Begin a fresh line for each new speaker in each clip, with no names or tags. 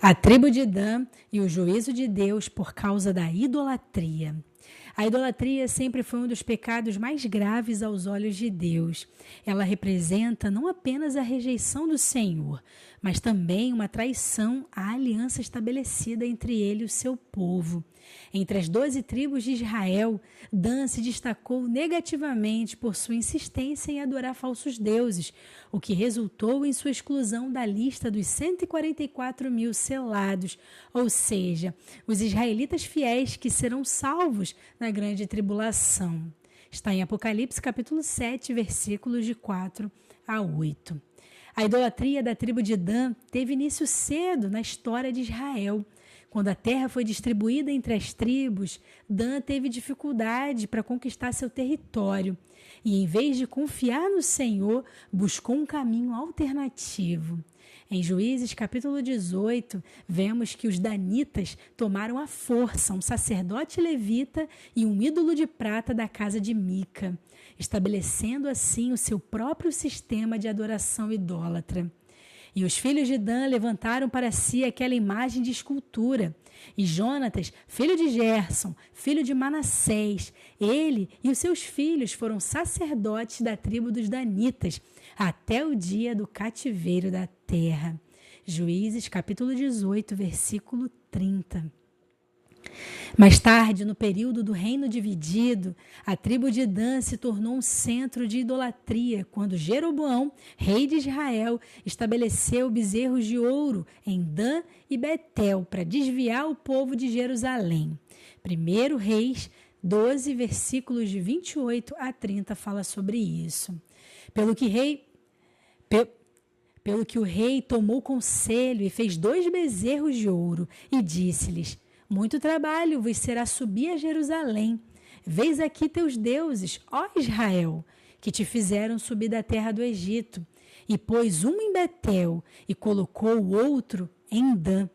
A tribo de Dan e o juízo de Deus por causa da idolatria. A idolatria sempre foi um dos pecados mais graves aos olhos de Deus. Ela representa não apenas a rejeição do Senhor, mas também uma traição à aliança estabelecida entre ele e o seu povo. Entre as 12 tribos de Israel, Dan se destacou negativamente por sua insistência em adorar falsos deuses, o que resultou em sua exclusão da lista dos 144 mil selados, ou seja, os israelitas fiéis que serão salvos na grande tribulação. Está em Apocalipse capítulo 7, versículos de 4 a 8. A idolatria da tribo de Dan teve início cedo na história de Israel. Quando a terra foi distribuída entre as tribos, Dan teve dificuldade para conquistar seu território e, em vez de confiar no Senhor, buscou um caminho alternativo. Em Juízes capítulo 18, vemos que os danitas tomaram à força um sacerdote levita e um ídolo de prata da casa de Mica, estabelecendo assim o seu próprio sistema de adoração idólatra. E os filhos de Dan levantaram para si aquela imagem de escultura. E Jonatas, filho de Gerson, filho de Manassés, ele e os seus filhos foram sacerdotes da tribo dos danitas, até o dia do cativeiro da terra. Juízes, capítulo 18, versículo 30. Mais tarde, no período do reino dividido, a tribo de Dan se tornou um centro de idolatria quando Jeroboão, rei de Israel, estabeleceu bezerros de ouro em Dan e Betel para desviar o povo de Jerusalém. 1 Reis 12, versículos de 28 a 30 fala sobre isso. Pelo que o rei tomou conselho e fez 2 bezerros de ouro e disse-lhes: muito trabalho vos será subir a Jerusalém. Vês aqui teus deuses, ó Israel, que te fizeram subir da terra do Egito. E pôs um em Betel e colocou o outro em Dan.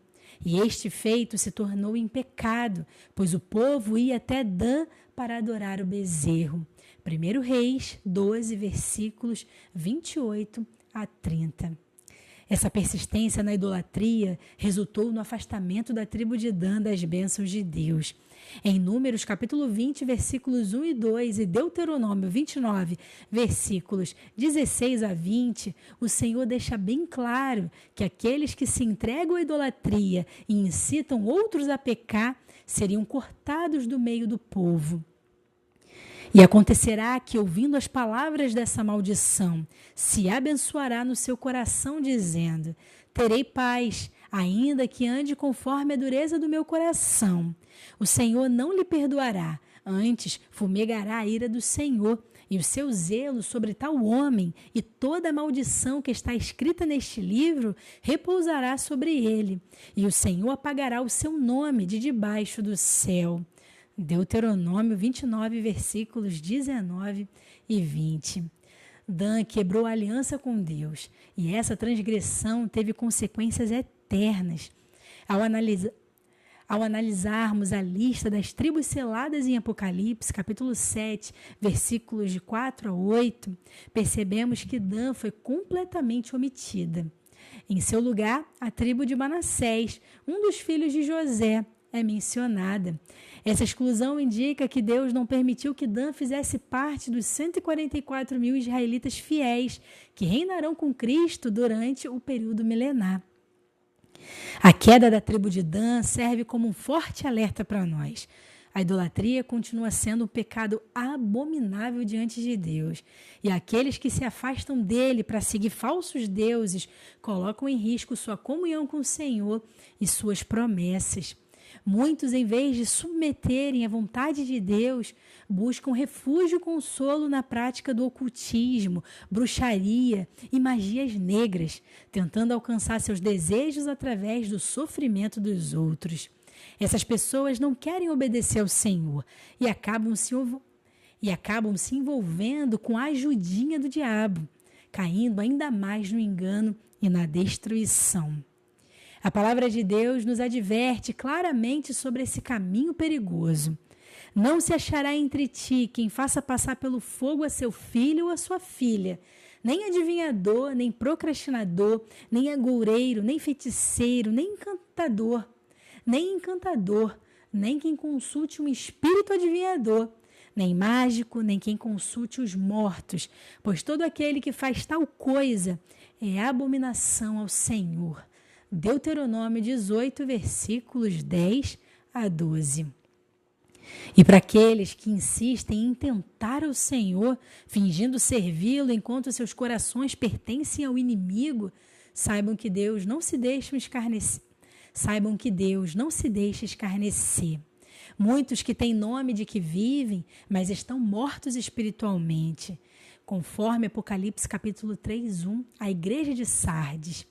E este feito se tornou em pecado, pois o povo ia até Dan para adorar o bezerro. 1 Reis 12, versículos 28 a 30. Essa persistência na idolatria resultou no afastamento da tribo de Dan das bênçãos de Deus. Em Números, capítulo 20, versículos 1 e 2 e Deuteronômio 29, versículos 16 a 20, o Senhor deixa bem claro que aqueles que se entregam à idolatria e incitam outros a pecar seriam cortados do meio do povo. E acontecerá que, ouvindo as palavras dessa maldição, se abençoará no seu coração, dizendo: terei paz, ainda que ande conforme a dureza do meu coração. O Senhor não lhe perdoará, antes fumegará a ira do Senhor e o seu zelo sobre tal homem, e toda a maldição que está escrita neste livro repousará sobre ele, e o Senhor apagará o seu nome de debaixo do céu. Deuteronômio 29, versículos 19 e 20. Dan quebrou a aliança com Deus e essa transgressão teve consequências eternas. Ao analisarmos a lista das tribos seladas em Apocalipse, capítulo 7, versículos de 4 a 8, percebemos que Dan foi completamente omitida. Em seu lugar, a tribo de Manassés, um dos filhos de José, é mencionada. Essa exclusão indica que Deus não permitiu que Dan fizesse parte dos 144 mil israelitas fiéis que reinarão com Cristo durante o período milenar. A queda da tribo de Dan serve como um forte alerta para nós. A idolatria continua sendo um pecado abominável diante de Deus, e aqueles que se afastam dele para seguir falsos deuses colocam em risco sua comunhão com o Senhor e suas promessas. Muitos, em vez de submeterem à vontade de Deus, buscam refúgio e consolo na prática do ocultismo, bruxaria e magias negras, tentando alcançar seus desejos através do sofrimento dos outros. Essas pessoas não querem obedecer ao Senhor e acabam se envolvendo com a ajudinha do diabo, caindo ainda mais no engano e na destruição. A palavra de Deus nos adverte claramente sobre esse caminho perigoso. Não se achará entre ti quem faça passar pelo fogo a seu filho ou a sua filha, nem adivinhador, nem procrastinador, nem agoureiro, nem feiticeiro, nem encantador, nem quem consulte um espírito adivinhador, nem mágico, nem quem consulte os mortos, pois todo aquele que faz tal coisa é abominação ao Senhor. Deuteronômio 18, versículos 10 a 12. E para aqueles que insistem em tentar o Senhor, fingindo servi-lo enquanto seus corações pertencem ao inimigo, saibam que Deus não se deixa escarnecer. Muitos que têm nome de que vivem, mas estão mortos espiritualmente. Conforme Apocalipse capítulo 3:1, a igreja de Sardes.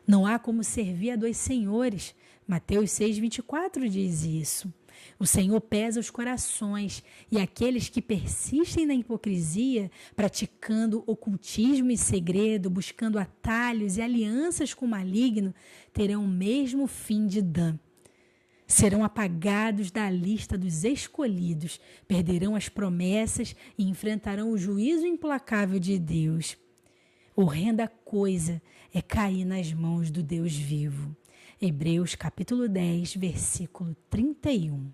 Não há como servir a dois senhores. Mateus 6:24 diz isso. O Senhor pesa os corações, e aqueles que persistem na hipocrisia, praticando ocultismo e segredo, buscando atalhos e alianças com o maligno, terão o mesmo fim de Dan. Serão apagados da lista dos escolhidos, perderão as promessas e enfrentarão o juízo implacável de Deus. Horrenda coisa é cair nas mãos do Deus vivo. Hebreus capítulo 10, versículo 31.